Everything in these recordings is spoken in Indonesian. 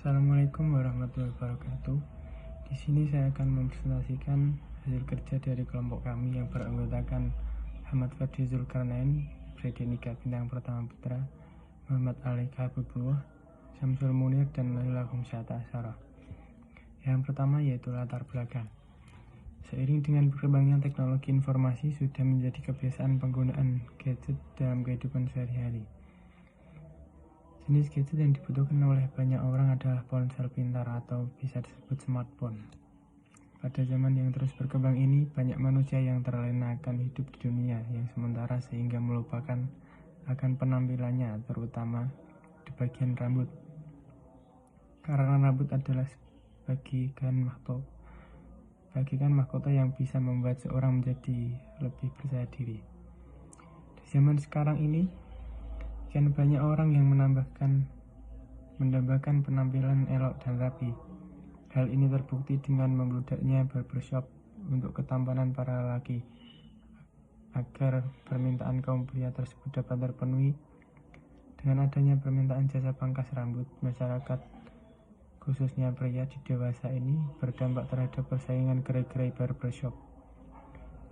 Assalamualaikum warahmatullahi wabarakatuh. Di sini saya akan mempresentasikan hasil kerja dari kelompok kami yang beranggotakan Ahmad Ferdi Zulkarnain, Brede Nika Bintang Pertama Putra, Muhammad Alaika Habibullah, Syamsul Munir, dan Laila Humsyata Asyara. Yang pertama yaitu latar belakang. Seiring dengan perkembangan teknologi informasi, sudah menjadi kebiasaan penggunaan gadget dalam kehidupan sehari-hari. Jenis gadget yang dibutuhkan oleh banyak orang adalah ponsel pintar atau bisa disebut smartphone. Pada zaman yang terus berkembang ini, banyak manusia yang terlena akan hidup di dunia yang sementara sehingga melupakan akan penampilannya, terutama di bagian rambut. Karena rambut adalah bagikan mahkota yang bisa membuat seorang menjadi lebih percaya diri. Di zaman sekarang ini, kian banyak orang yang mendambakan penampilan elok dan rapi. Hal ini terbukti dengan membludaknya barbershop untuk ketampanan para lelaki. Agar permintaan kaum pria tersebut dapat terpenuhi, dengan adanya permintaan jasa pangkas rambut, masyarakat khususnya pria di dewasa ini berdampak terhadap persaingan gerai-gerai barbershop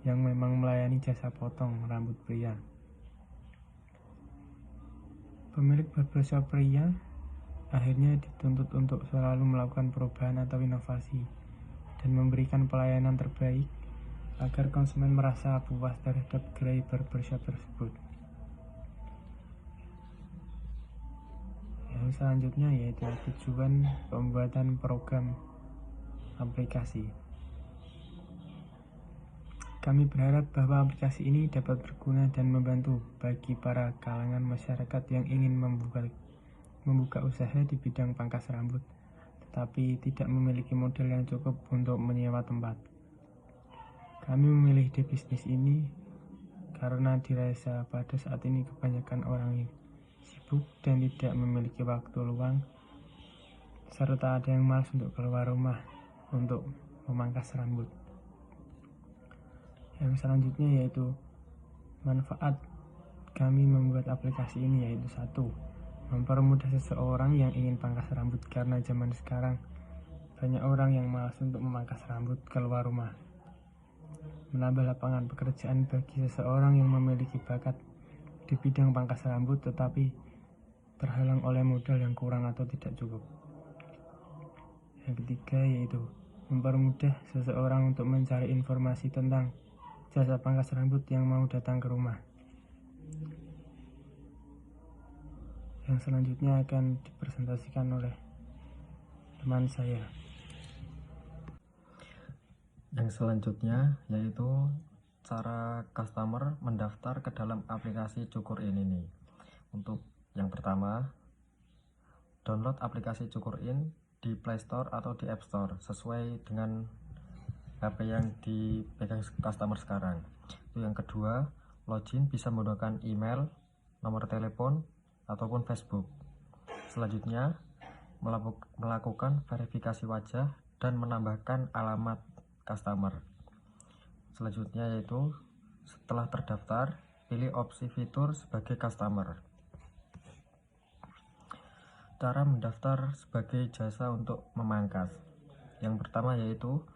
yang memang melayani jasa potong rambut pria. Pemilik barbershop pria akhirnya dituntut untuk selalu melakukan perubahan atau inovasi dan memberikan pelayanan terbaik agar konsumen merasa puas terhadap gerai barbershop tersebut. Yang selanjutnya yaitu tujuan pembuatan program aplikasi. Kami berharap bahwa aplikasi ini dapat berguna dan membantu bagi para kalangan masyarakat yang ingin membuka usaha di bidang pangkas rambut, tetapi tidak memiliki modal yang cukup untuk menyewa tempat. Kami memilih ide bisnis ini karena dirasa pada saat ini kebanyakan orang sibuk dan tidak memiliki waktu luang, serta ada yang malas untuk keluar rumah untuk memangkas rambut. Yang selanjutnya yaitu manfaat kami membuat aplikasi ini, yaitu 1. Mempermudah seseorang yang ingin pangkas rambut karena zaman sekarang banyak orang yang malas untuk memangkas rambut keluar rumah. Menambah lapangan pekerjaan bagi seseorang yang memiliki bakat di bidang pangkas rambut tetapi terhalang oleh modal yang kurang atau tidak cukup. Yang ketiga yaitu mempermudah seseorang untuk mencari informasi tentang jasa pangkas rambut yang mau datang ke rumah. Yang selanjutnya akan dipresentasikan oleh teman saya. Yang selanjutnya yaitu cara customer mendaftar ke dalam aplikasi Cukur-in ini. Untuk yang pertama, download aplikasi Cukur-in di Play Store atau di App Store sesuai dengan HP yang dipegang customer sekarang. Itu yang kedua, login bisa menggunakan email, nomor telepon, ataupun Facebook. Selanjutnya, melakukan verifikasi wajah dan menambahkan alamat customer. Selanjutnya yaitu setelah terdaftar, pilih opsi fitur sebagai customer. Cara mendaftar sebagai jasa untuk memangkas. Yang pertama yaitu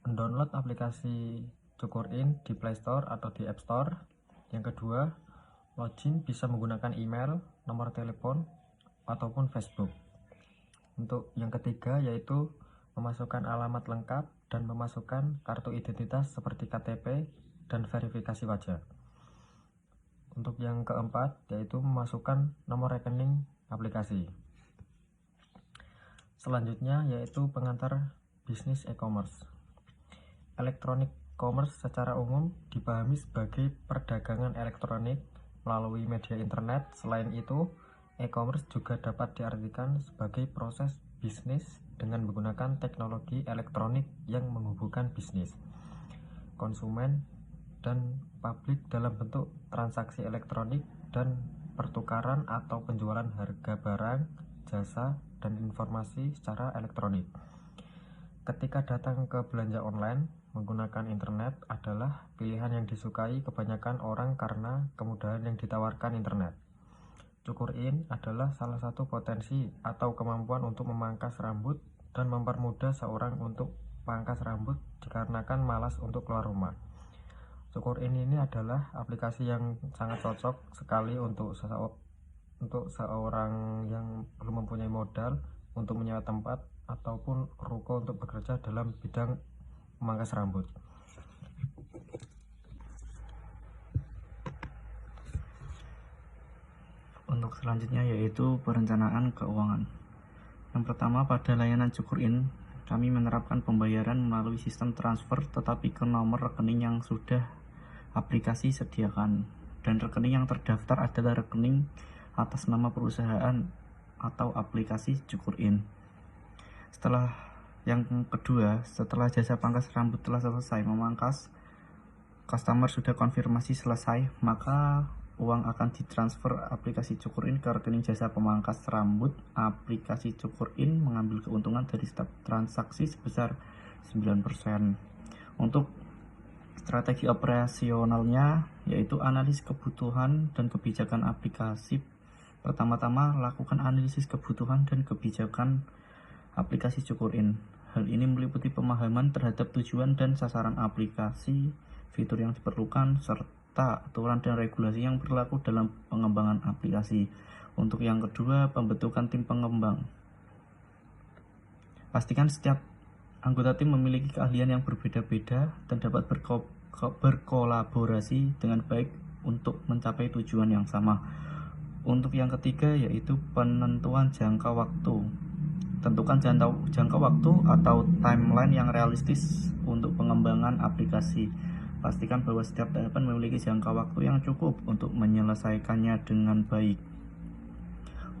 mendownload aplikasi Cukur-in di Play Store atau di App Store. Yang kedua, login bisa menggunakan email, nomor telepon, ataupun Facebook. Untuk yang ketiga yaitu memasukkan alamat lengkap dan memasukkan kartu identitas seperti KTP dan verifikasi wajah. Untuk yang keempat yaitu memasukkan nomor rekening aplikasi. Selanjutnya yaitu pengantar bisnis e-commerce. Electronic commerce secara umum dipahami sebagai perdagangan elektronik melalui media internet. Selain itu, e-commerce juga dapat diartikan sebagai proses bisnis dengan menggunakan teknologi elektronik yang menghubungkan bisnis, konsumen, dan publik dalam bentuk transaksi elektronik dan pertukaran atau penjualan harga barang, jasa, dan informasi secara elektronik. Ketika datang ke belanja online, menggunakan internet adalah pilihan yang disukai kebanyakan orang karena kemudahan yang ditawarkan internet. Cukur in adalah salah satu potensi atau kemampuan untuk memangkas rambut dan mempermudah seorang untuk pangkas rambut dikarenakan malas untuk keluar rumah. Cukur in ini adalah aplikasi yang sangat cocok sekali untuk seorang yang belum mempunyai modal untuk menyewa tempat ataupun ruko untuk bekerja dalam bidang memangkas rambut. Untuk selanjutnya yaitu perencanaan keuangan. Yang pertama, pada layanan Cukur In, kami menerapkan pembayaran melalui sistem transfer tetapi ke nomor rekening yang sudah aplikasi sediakan, dan rekening yang terdaftar adalah rekening atas nama perusahaan atau aplikasi Cukur In. Yang kedua, setelah jasa pangkas rambut telah selesai memangkas, customer sudah konfirmasi selesai, maka uang akan ditransfer aplikasi Cukur In ke rekening jasa pemangkas rambut. Aplikasi Cukur In mengambil keuntungan dari setiap transaksi sebesar 9%. Untuk strategi operasionalnya yaitu analisis kebutuhan dan kebijakan aplikasi. Pertama-tama, lakukan analisis kebutuhan dan kebijakan aplikasi Cukur In. Hal ini meliputi pemahaman terhadap tujuan dan sasaran aplikasi, fitur yang diperlukan, serta aturan dan regulasi yang berlaku dalam pengembangan aplikasi. Untuk yang kedua, pembentukan tim pengembang. Pastikan setiap anggota tim memiliki keahlian yang berbeda-beda dan dapat berkolaborasi dengan baik untuk mencapai tujuan yang sama. Untuk yang ketiga yaitu penentuan jangka waktu. Tentukan jangka waktu atau timeline yang realistis untuk pengembangan aplikasi. Pastikan bahwa setiap tahapan memiliki jangka waktu yang cukup untuk menyelesaikannya dengan baik.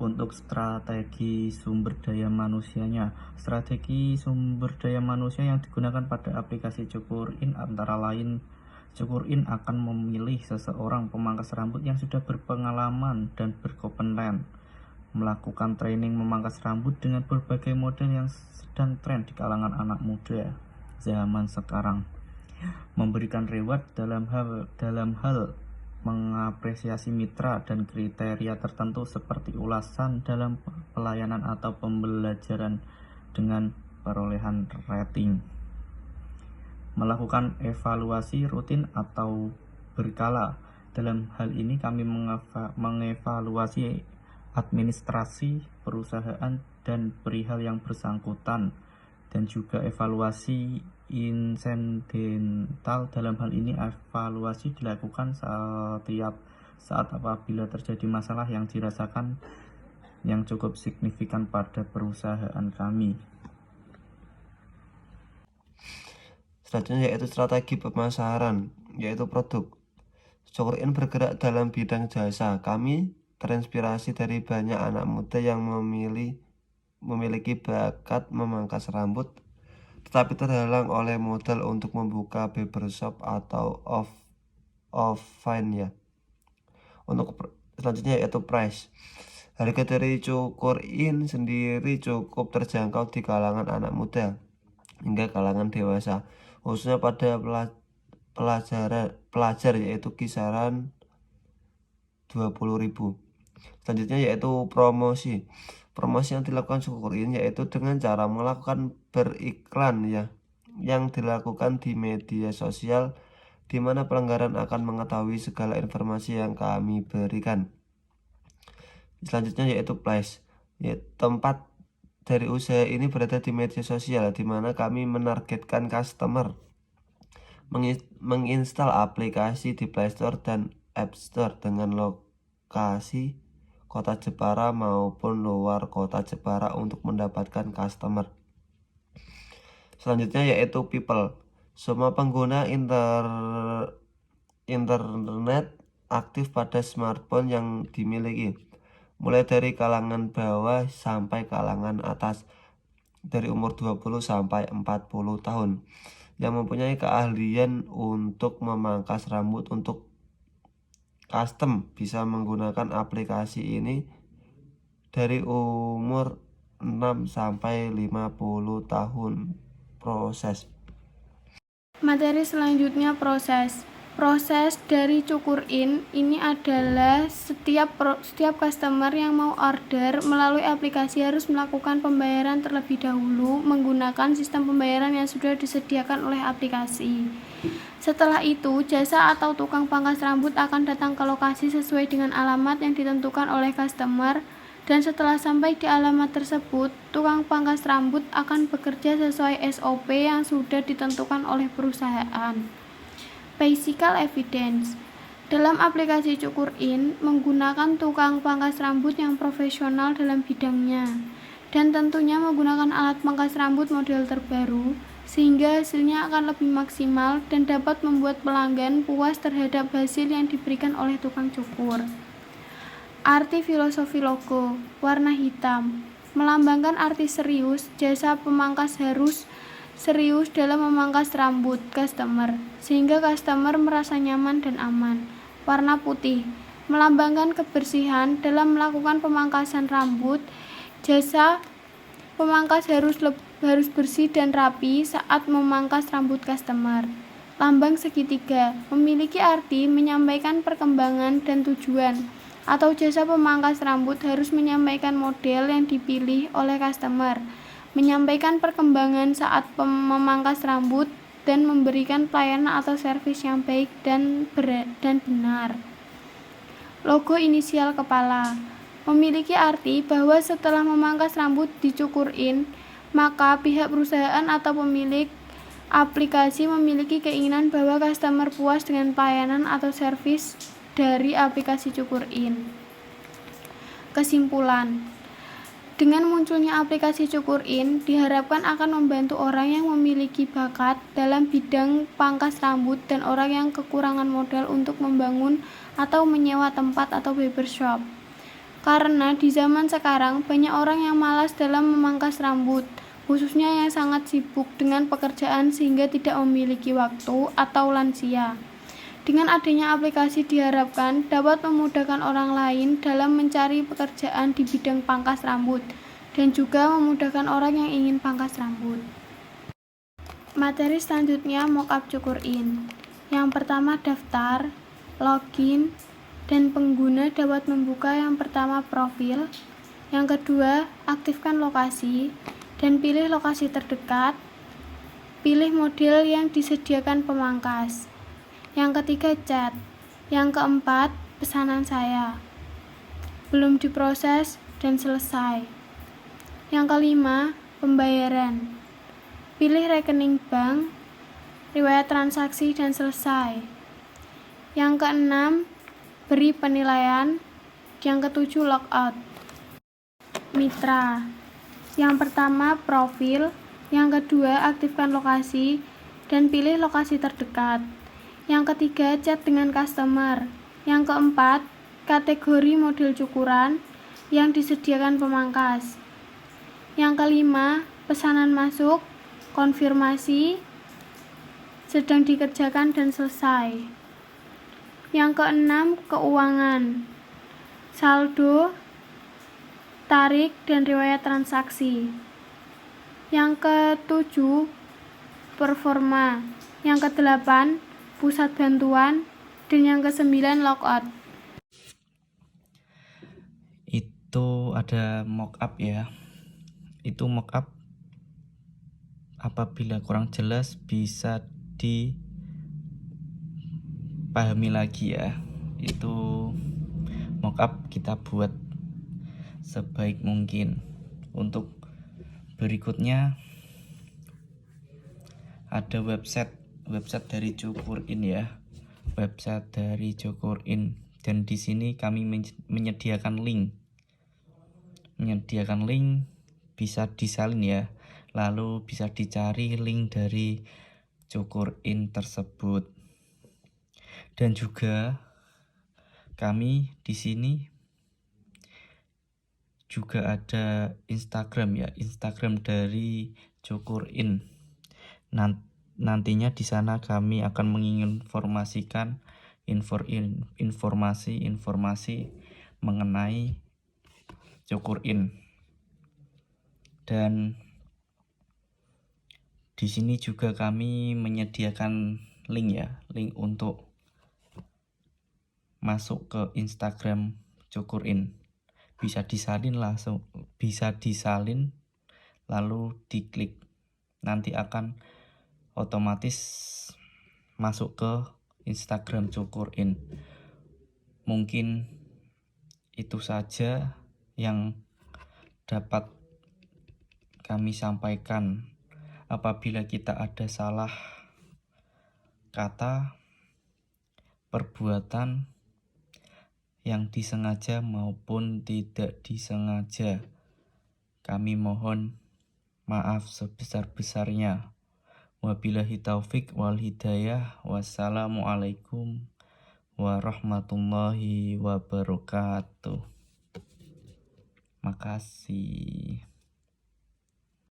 Untuk strategi sumber daya manusianya. Strategi sumber daya manusia yang digunakan pada aplikasi Cukur In antara lain, Cukur In akan memilih seseorang pemangkas rambut yang sudah berpengalaman dan berkompeten, melakukan training memangkas rambut dengan berbagai model yang sedang tren di kalangan anak muda zaman sekarang, memberikan reward dalam hal mengapresiasi mitra dan kriteria tertentu seperti ulasan dalam pelayanan atau pembelajaran dengan perolehan rating, melakukan evaluasi rutin atau berkala. Dalam hal ini kami mengevaluasi administrasi perusahaan dan perihal yang bersangkutan, dan juga evaluasi insidental. Dalam hal ini evaluasi dilakukan setiap saat apabila terjadi masalah yang dirasakan yang cukup signifikan pada perusahaan kami. Selanjutnya yaitu strategi pemasaran, yaitu produk. Cukur In bergerak dalam bidang jasa. Kami terinspirasi dari banyak anak muda yang memiliki bakat memangkas rambut, tetapi terhalang oleh modal untuk membuka barbershop atau offline ya. Untuk selanjutnya yaitu price. Harga dari Cukur In sendiri cukup terjangkau di kalangan anak muda hingga kalangan dewasa, khususnya pada pelajar yaitu kisaran 20.000. Selanjutnya yaitu promosi. Promosi yang dilakukan Cukur In yaitu dengan cara melakukan beriklan ya, yang dilakukan di media sosial, di mana pelanggan akan mengetahui segala informasi yang kami berikan. Selanjutnya yaitu place. Tempat dari usaha ini berada di media sosial, di mana kami menargetkan customer menginstal aplikasi di Play Store dan App Store dengan lokasi kota Jepara maupun luar kota Jepara untuk mendapatkan customer. Selanjutnya yaitu people. Semua pengguna internet aktif pada smartphone yang dimiliki, mulai dari kalangan bawah sampai kalangan atas, dari umur 20 sampai 40 tahun, yang mempunyai keahlian untuk memangkas rambut untuk custom bisa menggunakan aplikasi ini dari umur 6 sampai 50 tahun. Proses. Materi selanjutnya proses. Proses dari cukur in ini adalah setiap customer yang mau order melalui aplikasi harus melakukan pembayaran terlebih dahulu menggunakan sistem pembayaran yang sudah disediakan oleh aplikasi. Setelah itu, jasa atau tukang pangkas rambut akan datang ke lokasi sesuai dengan alamat yang ditentukan oleh customer, dan setelah sampai di alamat tersebut, tukang pangkas rambut akan bekerja sesuai SOP yang sudah ditentukan oleh perusahaan. Physical evidence. Dalam aplikasi Cukur In menggunakan tukang pangkas rambut yang profesional dalam bidangnya dan tentunya menggunakan alat pangkas rambut model terbaru sehingga hasilnya akan lebih maksimal dan dapat membuat pelanggan puas terhadap hasil yang diberikan oleh tukang cukur. Arti filosofi logo, warna hitam, melambangkan arti serius. Jasa pemangkas harus serius dalam memangkas rambut customer, sehingga customer merasa nyaman dan aman. Warna putih, melambangkan kebersihan dalam melakukan pemangkasan rambut. Jasa pemangkas harus bersih dan rapi saat memangkas rambut customer. Lambang segitiga, memiliki arti menyampaikan perkembangan dan tujuan, atau jasa pemangkas rambut harus menyampaikan model yang dipilih oleh customer, menyampaikan perkembangan saat memangkas rambut, dan memberikan pelayanan atau servis yang baik dan benar. Logo inisial kepala memiliki arti bahwa setelah memangkas rambut di Cukur In, maka pihak perusahaan atau pemilik aplikasi memiliki keinginan bahwa customer puas dengan pelayanan atau servis dari aplikasi Cukur In. Kesimpulan, dengan munculnya aplikasi Cukur In diharapkan akan membantu orang yang memiliki bakat dalam bidang pangkas rambut dan orang yang kekurangan modal untuk membangun atau menyewa tempat atau barbershop. Karena di zaman sekarang banyak orang yang malas dalam memangkas rambut, khususnya yang sangat sibuk dengan pekerjaan sehingga tidak memiliki waktu atau lansia. Dengan adanya aplikasi diharapkan dapat memudahkan orang lain dalam mencari pekerjaan di bidang pangkas rambut dan juga memudahkan orang yang ingin pangkas rambut. Materi selanjutnya mockup Cukur In. Yang pertama daftar, login, dan pengguna dapat membuka yang pertama profil. Yang kedua aktifkan lokasi dan pilih lokasi terdekat. Pilih model yang disediakan pemangkas. Yang ketiga chat. Yang keempat pesanan saya. Belum diproses dan selesai. Yang kelima pembayaran. Pilih rekening bank, riwayat transaksi dan selesai. Yang keenam beri penilaian. Yang ketujuh logout. Mitra. Yang pertama profil. Yang kedua aktifkan lokasi dan pilih lokasi terdekat. Yang ketiga, chat dengan customer. Yang keempat, kategori model cukuran yang disediakan pemangkas. Yang kelima, pesanan masuk, konfirmasi, sedang dikerjakan dan selesai. Yang keenam, keuangan, saldo, tarik, dan riwayat transaksi. Yang ketujuh, performa. Yang kedelapan, pusat bantuan, dan yang kesembilan logout. Itu ada mockup ya. Itu mockup apabila kurang jelas bisa dipahami lagi ya. Itu mockup kita buat sebaik mungkin. Untuk berikutnya ada website dari Cukur In ya, website dari Cukur In, dan di sini kami menyediakan link bisa disalin ya, lalu bisa dicari link dari Cukur In tersebut. Dan juga kami di sini juga ada Instagram ya, Instagram dari Cukur In. Nantinya di sana kami akan menginformasikan informasi mengenai Cukur In. Dan di sini juga kami menyediakan link untuk masuk ke Instagram Cukurin. Bisa disalin lalu diklik. Nanti akan otomatis masuk ke Instagram Cukurin. Mungkin itu saja yang dapat kami sampaikan. Apabila kita ada salah kata, perbuatan yang disengaja maupun tidak disengaja, kami mohon maaf sebesar-besarnya. Wabillahi taufik wal hidayah. Wassalamualaikum warahmatullahi wabarakatuh. Makasih.